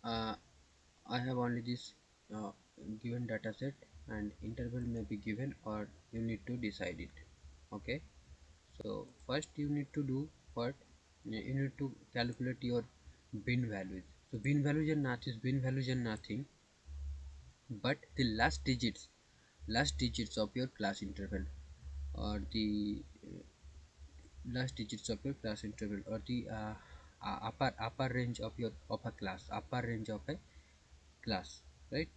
uh, I have only this uh, given data set, and interval may be given or you need to decide it. Okay, so first you need to do what? You need to calculate your bin values. So bin values are nothing but the last digits of your class interval, or the last digits of your class interval, or the upper range of your of a class, upper range of a class, right?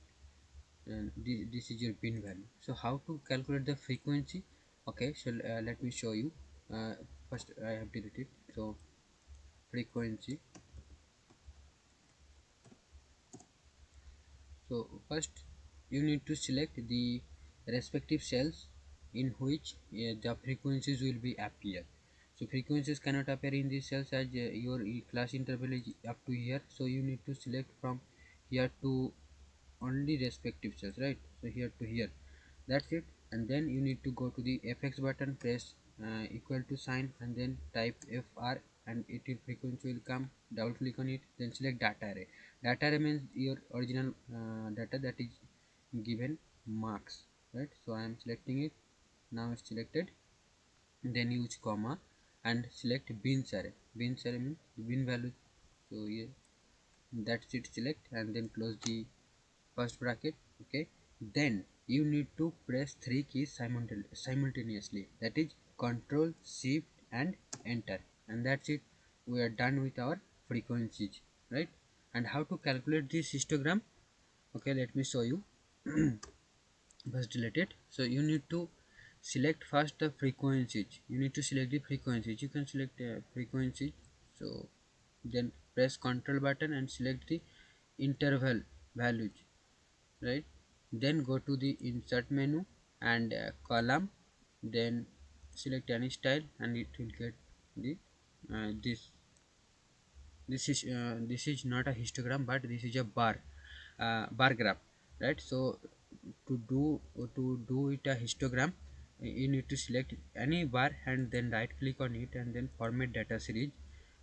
And this is your bin value. So how to calculate the frequency? Okay, so let me show you. First I have deleted. So frequency. So first you need to select the respective cells in which the frequencies will be appear. So frequencies cannot appear in these cells as your class interval is up to here. So you need to select from here to only respective cells, right? So here to here, that's it. And then you need to go to the fx button, press equal to sign, and then type fr, and it will frequency will come. Double click on it, then select data array. Data array means your original data that is given marks, right? So I am selecting it. Now it's selected. Then use comma and select bins array. Bins array means bin value. So yeah, that's it. Select and then close the first bracket. Okay, then you need to press three keys simultaneously, that is control shift and enter, and that's it. We are done with our frequencies, right? And how to calculate this histogram? Okay, let me show you. First delete it. So you need to select first the frequencies. You need to select the frequencies. You can select frequency. So then press control button and select the interval values, right? Then go to the insert menu and column, then select any style, and it will get the this this is not a histogram, but this is a bar graph, right? So to do it a histogram, you need to select any bar and then right click on it and then format data series,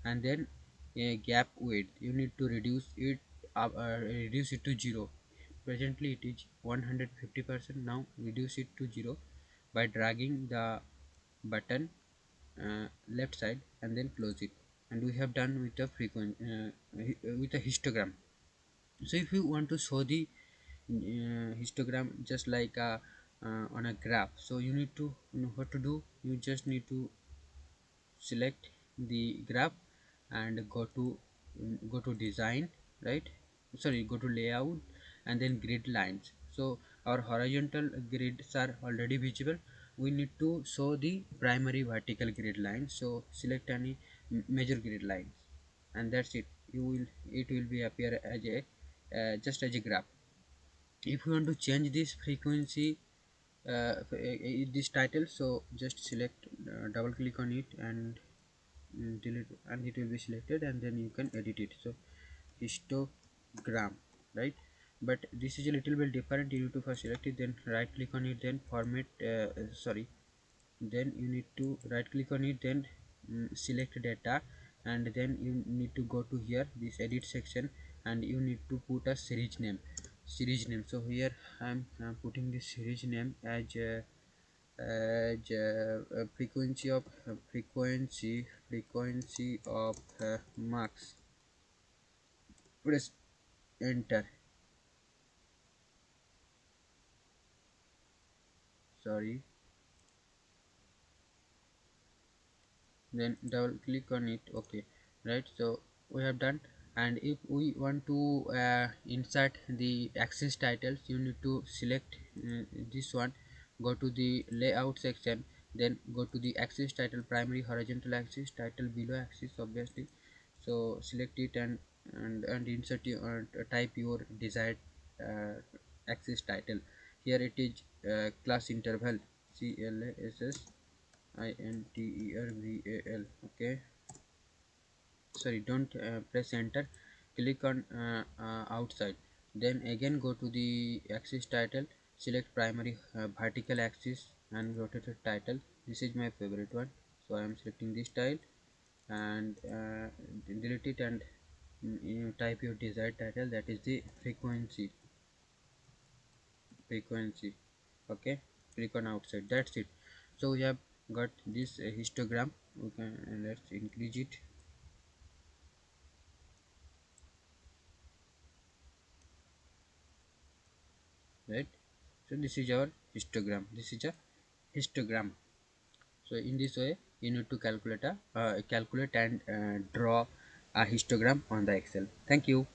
and then a gap width you need to reduce it to 0. Presently it is 150%. Now reduce it to 0 by dragging the button left side and then close it, and we have done with the frequency with a histogram. So if you want to show the histogram just like on a graph, so you need to know what to do. You just need to select the graph and go to design, right? Sorry, go to layout and then grid lines. So our horizontal grids are already visible. We need to show the primary vertical grid line, so select any major grid lines, and that's it. It will be appear as a just as a graph. If you want to change this frequency, this title, so just select double click on it and delete, and it will be selected, and then you can edit it. So histogram, right? But this is a little bit different. You need to first select it, then right click on it, then format, sorry, then you need to right click on it, then select data, and then you need to go to here this edit section, and you need to put a series name. So here I'm putting this series name as frequency of marks. Press enter. Sorry, then double click on it. Okay, right? So we have done. And if we want to insert the axis titles, you need to select this one, go to the layout section, then go to the axis title, primary horizontal axis, title below axis obviously. So select it and insert your type your desired uh, axis title. Here it is class interval, CLASSINTERVAL. Okay, sorry, don't press enter. Click on outside, then again go to the axis title, select primary vertical axis and rotated title. This is my favorite one, so I am selecting this tile and delete it and You type your desired title, that is the frequency. Okay, click on outside, that's it. So we have got this histogram. We can let's increase it, right? So this is our histogram, this is a histogram. So in this way you need to calculate and draw a histogram on the Excel. Thank you.